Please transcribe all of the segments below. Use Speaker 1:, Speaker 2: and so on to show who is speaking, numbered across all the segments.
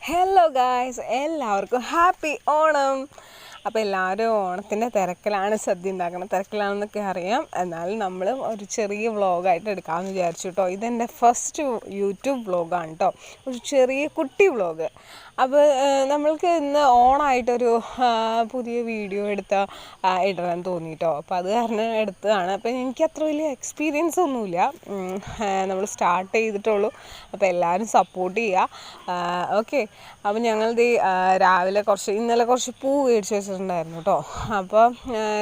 Speaker 1: Hello guys, എല്ലാവർക്കും happy Onam. അപ്പോൾ എല്ലാവരും ഓണത്തിൻ്റെ തിരക്കിലാണ്, സദ്യ ഉണ്ടാക്കുന്ന തിരക്കിലാണെന്നൊക്കെ അറിയാം. എന്നാലും നമ്മൾ ഒരു ചെറിയ വ്ളോഗായിട്ട് എടുക്കാമെന്ന് വിചാരിച്ചു കേട്ടോ. ഇതെൻ്റെ ഫസ്റ്റ് യൂട്യൂബ് വ്ളോഗാണ് കേട്ടോ, ഒരു ചെറിയ കുട്ടി വ്ളോഗ്. അപ്പോൾ നമ്മൾക്ക് ഇന്ന് ഓണമായിട്ടൊരു പുതിയ വീഡിയോ ഇടണം തോന്നി കേട്ടോ. അപ്പോൾ അത് കാരണം എടുത്തതാണ്. അപ്പോൾ എനിക്ക് അത്ര വലിയ എക്സ്പീരിയൻസ് ഒന്നുമില്ല, നമ്മൾ സ്റ്റാർട്ട് ചെയ്തിട്ടുള്ളൂ. അപ്പോൾ എല്ലാവരും സപ്പോർട്ട് ചെയ്യുക, ഓക്കെ. അപ്പോൾ ഞങ്ങളിത് രാവിലെ ഇന്നലെ കുറച്ച് പൂ മേടിച്ച് വെച്ചിട്ടുണ്ടായിരുന്നു കേട്ടോ. അപ്പോൾ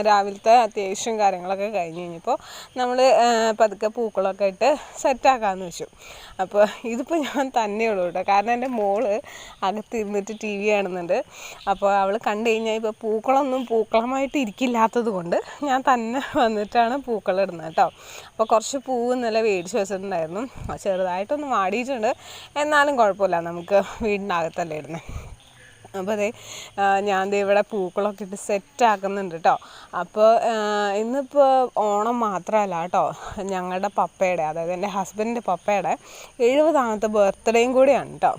Speaker 1: രാവിലത്തെ അത്യാവശ്യം കാര്യങ്ങളൊക്കെ കഴിഞ്ഞ് കഴിഞ്ഞപ്പോൾ നമ്മൾ പതുക്കെ പൂക്കളൊക്കെ ഇട്ട് സെറ്റാക്കാമെന്ന് വെച്ചു. അപ്പോൾ ഇതിപ്പോൾ ഞാൻ തന്നെയുള്ളൂ കേട്ടോ, കാരണം എൻ്റെ മോള് അകത്തിരുന്നിട്ട് TV കാണുന്നുണ്ട്. അപ്പോൾ അവൾ കണ്ടു കഴിഞ്ഞാൽ ഇപ്പോൾ പൂക്കളമായിട്ട് ഇരിക്കില്ലാത്തത് കൊണ്ട് ഞാൻ തന്നെ വന്നിട്ടാണ് പൂക്കളിടുന്നത് കേട്ടോ. അപ്പോൾ കുറച്ച് പൂവ് ഇന്നലെ മേടിച്ച് വെച്ചിട്ടുണ്ടായിരുന്നു, ചെറുതായിട്ടൊന്ന് വാടിയിട്ടുണ്ട്. എന്നാലും കുഴപ്പമില്ല, നമുക്ക് വീടിനകത്തല്ലേ ഇടുന്നത്. അപ്പോൾ ഞാൻ ഇവിടെ പൂക്കളൊക്കെ ഇട്ട് സെറ്റാക്കുന്നുണ്ട് കേട്ടോ. അപ്പോൾ ഇന്നിപ്പോൾ ഓണം മാത്രമല്ല കേട്ടോ, ഞങ്ങളുടെ പപ്പയുടെ, അതായത് എൻ്റെ ഹസ്ബൻഡിൻ്റെ പപ്പയുടെ 70ാമത്തെ ബർത്ത്ഡേയും കൂടിയാണ് കേട്ടോ.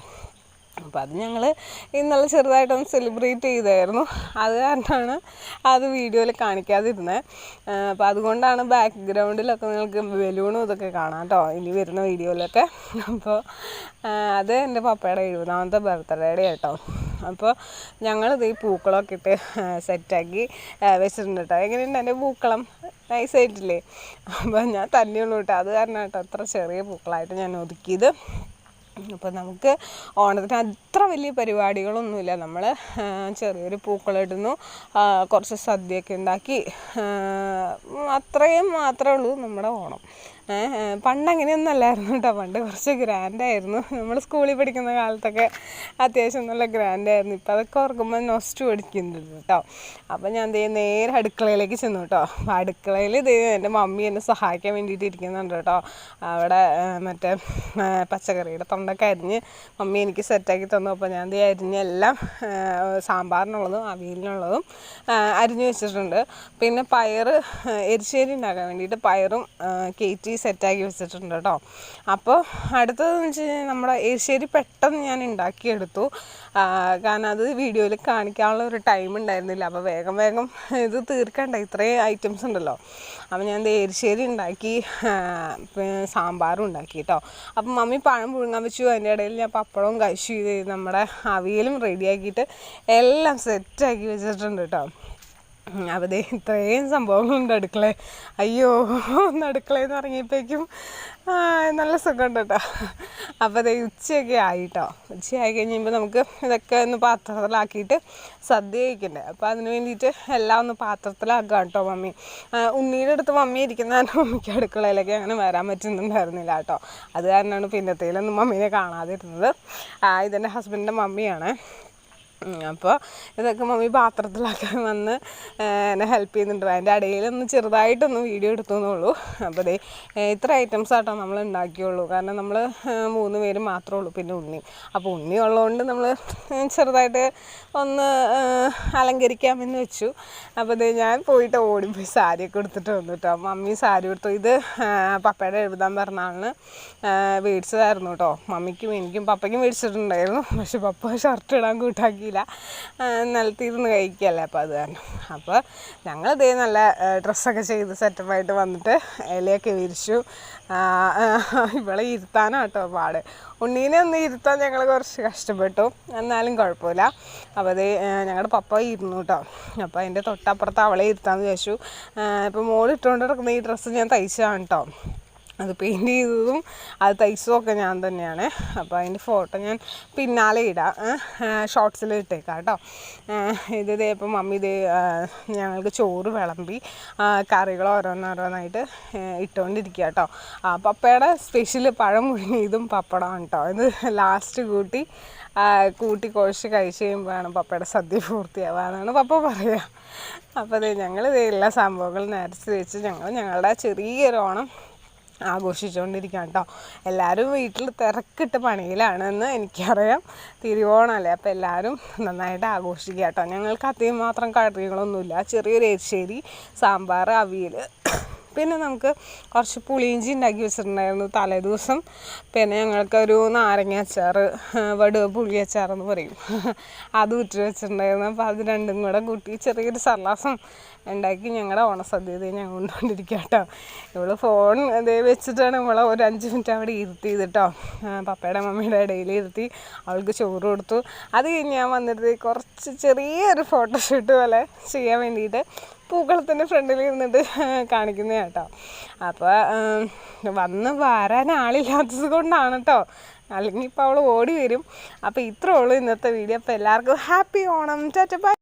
Speaker 1: അപ്പോൾ അത് ഞങ്ങൾ ഇന്നലെ ചെറുതായിട്ടൊന്ന് സെലിബ്രേറ്റ് ചെയ്തായിരുന്നു. അത് കാരണമാണ് അത് വീഡിയോയിൽ കാണിക്കാതിരുന്നത്. അപ്പോൾ അതുകൊണ്ടാണ് ബാക്ക്ഗ്രൗണ്ടിലൊക്കെ നിങ്ങൾക്ക് ബലൂണും ഇതൊക്കെ കാണാം കേട്ടോ, ഇനി വരുന്ന വീഡിയോയിലൊക്കെ. അപ്പോൾ അത് എൻ്റെ പപ്പയുടെ 70ാമത്തെ ബർത്ത്ഡേയുടെ കേട്ടോ. അപ്പോൾ ഞങ്ങളിത് ഈ പൂക്കളമൊക്കെ ഇട്ട് സെറ്റാക്കി വെച്ചിട്ടുണ്ട് കേട്ടോ. എങ്ങനെയുണ്ട് എൻ്റെ പൂക്കളം? നൈസായിട്ടില്ലേ? അപ്പോൾ ഞാൻ തന്നെയുള്ളൂ കേട്ടോ, അത് കാരണം കേട്ടോ അത്ര ചെറിയ പൂക്കളായിട്ട് ഞാൻ ഒതുക്കിയത്. അപ്പോൾ നമുക്ക് ഓണത്തിന് അത്ര വലിയ പരിപാടികളൊന്നുമില്ല. നമ്മൾ ചെറിയൊരു പൂക്കളിടുന്നു, കുറച്ച് സദ്യയൊക്കെ ഉണ്ടാക്കി, അത്രയും മാത്രമേ ഉള്ളൂ നമ്മുടെ ഓണം. പണ്ട് അങ്ങനെയൊന്നും അല്ലായിരുന്നു കേട്ടോ. പണ്ട് കുറച്ച് ഗ്രാൻഡായിരുന്നു. നമ്മൾ സ്കൂളിൽ പഠിക്കുന്ന കാലത്തൊക്കെ അത്യാവശ്യം നല്ല ഗ്രാൻഡായിരുന്നു. ഇപ്പോൾ അതൊക്കെ ഓർക്കുമ്പോൾ നൊസ്റ്റു പഠിക്കുന്നുണ്ട് കേട്ടോ. അപ്പോൾ ഞാൻ നേരെ അടുക്കളയിലേക്ക് ചെന്നു കേട്ടോ. അപ്പോൾ അടുക്കളയിൽ എൻ്റെ മമ്മി എന്നെ സഹായിക്കാൻ വേണ്ടിയിട്ട് ഇരിക്കുന്നുണ്ട് കേട്ടോ. അവിടെ മറ്റേ പച്ചക്കറിയുടെ തൊണ്ടൊക്കെ അരിഞ്ഞ് മമ്മി എനിക്ക് സെറ്റാക്കി തന്നു. അപ്പോൾ ഞാൻ അരിഞ്ഞെല്ലാം സാമ്പാറിനുള്ളതും അവിയലിനുള്ളതും അരിഞ്ഞു വെച്ചിട്ടുണ്ട്. പിന്നെ എരിശ്ശേരി ഉണ്ടാക്കാൻ വേണ്ടിയിട്ട് പയറും കയറ്റി സെറ്റാക്കി വെച്ചിട്ടുണ്ട് കേട്ടോ. അപ്പോൾ അടുത്തതെന്ന് വെച്ച് കഴിഞ്ഞാൽ നമ്മുടെ എരിശ്ശേരി പെട്ടെന്ന് ഞാൻ ഉണ്ടാക്കിയെടുത്തു, കാരണം അത് വീഡിയോയിൽ കാണിക്കാനുള്ള ഒരു ടൈം ഉണ്ടായിരുന്നില്ല. അപ്പോൾ വേഗം ഇത് തീർക്കണ്ട, ഇത്രയും ഐറ്റംസ് ഉണ്ടല്ലോ. അപ്പോൾ ഞാൻ എരിശ്ശേരി ഉണ്ടാക്കി, സാമ്പാറും ഉണ്ടാക്കി കേട്ടോ. അപ്പം മമ്മി പഴം പുഴുങ്ങാൻ വെച്ചു, അതിൻ്റെ ഇടയിൽ ഞാൻ പപ്പടവും കഴിച്ചു. നമ്മുടെ അവിയലും റെഡിയാക്കിയിട്ട് എല്ലാം സെറ്റാക്കി വെച്ചിട്ടുണ്ട് കേട്ടോ. അപ്പോൾ ഇത്രയും സംഭവങ്ങളുണ്ട് അടുക്കള. അയ്യോ, ഒന്ന് അടുക്കളയെന്ന് ഇറങ്ങിയപ്പോഴേക്കും നല്ല സുഖമുണ്ട് കേട്ടോ. അപ്പോൾ ഉച്ചയൊക്കെ ആയിട്ടോ. ഉച്ചയായി കഴിയുമ്പോൾ നമുക്ക് ഇതൊക്കെ ഒന്ന് പാത്രത്തിലാക്കിയിട്ട് സദ്യ കഴിക്കണ്ടേ. അപ്പോൾ അതിന് വേണ്ടിയിട്ട് എല്ലാം ഒന്ന് പാത്രത്തിലാക്കാം കേട്ടോ മമ്മി. ഉണ്ണിയുടെ അടുത്ത് മമ്മി ഇരിക്കുന്ന മമ്മിക്ക് അടുക്കളയിലേക്ക് അങ്ങനെ വരാൻ പറ്റുന്നുണ്ടായിരുന്നില്ല കേട്ടോ. അത് കാരണമാണ് പിന്നത്തേലൊന്നും മമ്മീനെ കാണാതിരുന്നത്. ഇതെൻ്റെ ഹസ്ബൻഡിൻ്റെ മമ്മിയാണ്. അപ്പോൾ ഇതൊക്കെ മമ്മി പാത്രത്തിലാക്കാൻ വന്ന് എന്നെ ഹെൽപ്പ് ചെയ്യുന്നുണ്ട്. അതിൻ്റെ ഇടയിലൊന്ന് ചെറുതായിട്ടൊന്ന് വീഡിയോ എടുത്തുന്നുള്ളൂ. അപ്പോൾ ഇത്ര ഐറ്റംസ് ആട്ടോ നമ്മൾ ഉണ്ടാക്കിയുള്ളൂ, കാരണം നമ്മൾ 3 പേര് മാത്രമേ ഉള്ളൂ, പിന്നെ ഉണ്ണി. അപ്പോൾ ഉണ്ണി ഉള്ളതുകൊണ്ട് നമ്മൾ ചെറുതായിട്ട് ഒന്ന് അലങ്കരിക്കാമെന്ന് വെച്ചു. അപ്പോൾ ഞാൻ പോയിട്ട് ഓടിപ്പോയി സാരിയൊക്കെ എടുത്തിട്ട് വന്നു കേട്ടോ. മമ്മി സാരി എടുത്തു. ഇത് പപ്പയുടെ 70ാം പിറന്നാളിന് മേടിച്ചതായിരുന്നു കേട്ടോ. മമ്മിക്കും എനിക്കും പപ്പയ്ക്കും മേടിച്ചിട്ടുണ്ടായിരുന്നു. പക്ഷെ പപ്പ ഷർട്ട് ഇടാൻ കൂട്ടാക്കി, നിലത്തിരുന്ന് കഴിക്കുകയല്ലേ. അപ്പോൾ അത് കാരണം അപ്പോൾ ഞങ്ങൾ നല്ല ഡ്രസ്സൊക്കെ ചെയ്ത് സെറ്റപ്പായിട്ട് വന്നിട്ട് ഇലയൊക്കെ വിരിച്ചു. ഇവളെ ഇരുത്താനാണ് കേട്ടോ പാട്. ഉണ്ണീനെ ഒന്ന് ഇരുത്താൻ ഞങ്ങൾ കുറച്ച് കഷ്ടപ്പെട്ടു, എന്നാലും കുഴപ്പമില്ല. അപ്പോൾ ഞങ്ങളുടെ പപ്പ ഇരുന്നു കേട്ടോ. അപ്പോൾ അതിൻ്റെ തൊട്ടപ്പുറത്ത് അവളെ ഇരുത്താമെന്ന് വിചാരിച്ചു. ഇപ്പോൾ മോളിട്ടുകൊണ്ട് നടക്കുന്ന ഈ ഡ്രസ്സ് ഞാൻ തയ്ച്ചതാണ് കേട്ടോ. അത് പെയിൻറ്റ് ചെയ്തതും അത് തയ്ച്ചതുമൊക്കെ ഞാൻ തന്നെയാണ്. അപ്പോൾ അതിൻ്റെ ഫോട്ടോ ഞാൻ പിന്നാലെ ഇടാം, ഷോർട്സിൽ ഇട്ടേക്കാം കേട്ടോ. ഇപ്പം മമ്മി ഞങ്ങൾക്ക് ചോറ് വിളമ്പി കറികൾ ഓരോന്നോരോന്നായിട്ട് ഇട്ടുകൊണ്ടിരിക്കുക കേട്ടോ. പപ്പയുടെ സ്പെഷ്യൽ പഴം പുഴുങ്ങിയതും പപ്പടമാണ് കേട്ടോ. ഇത് ലാസ്റ്റ് കൂട്ടി കുഴച്ച് കഴിച്ച് കഴിയുമ്പോഴാണ് പപ്പയുടെ സദ്യ പൂർത്തിയാവുകയെന്നാണ് പപ്പ പറയുക. അപ്പോൾ ഞങ്ങൾ എല്ലാ സംഭവങ്ങളും നിരച്ച് വെച്ച് ഞങ്ങളുടെ ചെറിയൊരു ഓണം ആഘോഷിച്ചുകൊണ്ടിരിക്കുകയാണ് കേട്ടോ. എല്ലാവരും വീട്ടിൽ തിരക്കിട്ട് പണിയിലാണെന്ന് എനിക്കറിയാം, തിരുവോണമല്ലേ. അപ്പോൾ എല്ലാവരും നന്നായിട്ട് ആഘോഷിക്കുക കേട്ടോ. ഞങ്ങൾക്ക് അധികം മാത്രം കറികളൊന്നുമില്ല, ചെറിയൊരു എരിശ്ശേരി, സാമ്പാർ, അവിയൽ, പിന്നെ നമുക്ക് കുറച്ച് പുളിയിഞ്ചി ഉണ്ടാക്കി വെച്ചിട്ടുണ്ടായിരുന്നു തലേ ദിവസം. പിന്നെ ഞങ്ങൾക്കൊരു നാരങ്ങ അച്ചാർ, വടുവ പുളി അച്ചാറെന്ന് പറയും, അത് ഇട്ട് വെച്ചിട്ടുണ്ടായിരുന്നു. അപ്പോൾ അത് രണ്ടും കൂടെ കൂട്ടി ചെറിയൊരു സർലാസം ഉണ്ടാക്കി ഞങ്ങളുടെ ഓണസദ്യ ഞാൻ കൊണ്ടുകൊണ്ടിരിക്കുക കേട്ടോ. ഇവള് ഫോൺ അതേ വെച്ചിട്ടാണ് നമ്മളെ ഒരു 5 മിനിറ്റ് അവിടെ ഇരുത്തിയത് കേട്ടോ. പപ്പയുടെ മമ്മിയുടെ ഇടയിൽ ഇരുത്തി അവൾക്ക് ചോറ് കൊടുത്തു. അത് കഴിഞ്ഞ് ഞാൻ വന്നിട്ട് കുറച്ച് ചെറിയൊരു ഫോട്ടോഷൂട്ട് പോലെ ചെയ്യാൻ വേണ്ടിയിട്ട് പൂക്കളത്തിൻ്റെ ഫ്രണ്ടിൽ ഇരുന്നിട്ട് കാണിക്കുന്നത് കേട്ടോ. അപ്പോൾ വരാൻ ആളില്ലാത്തത് കൊണ്ടാണ് കേട്ടോ, അല്ലെങ്കിൽ ഇപ്പോൾ അവൾ ഓടി വരും. അപ്പോൾ ഇത്രേ ഉള്ളൂ ഇന്നത്തെ വീഡിയോ. അപ്പോൾ എല്ലാവർക്കും ഹാപ്പി ഓണം, ടാറ്റ ബൈ.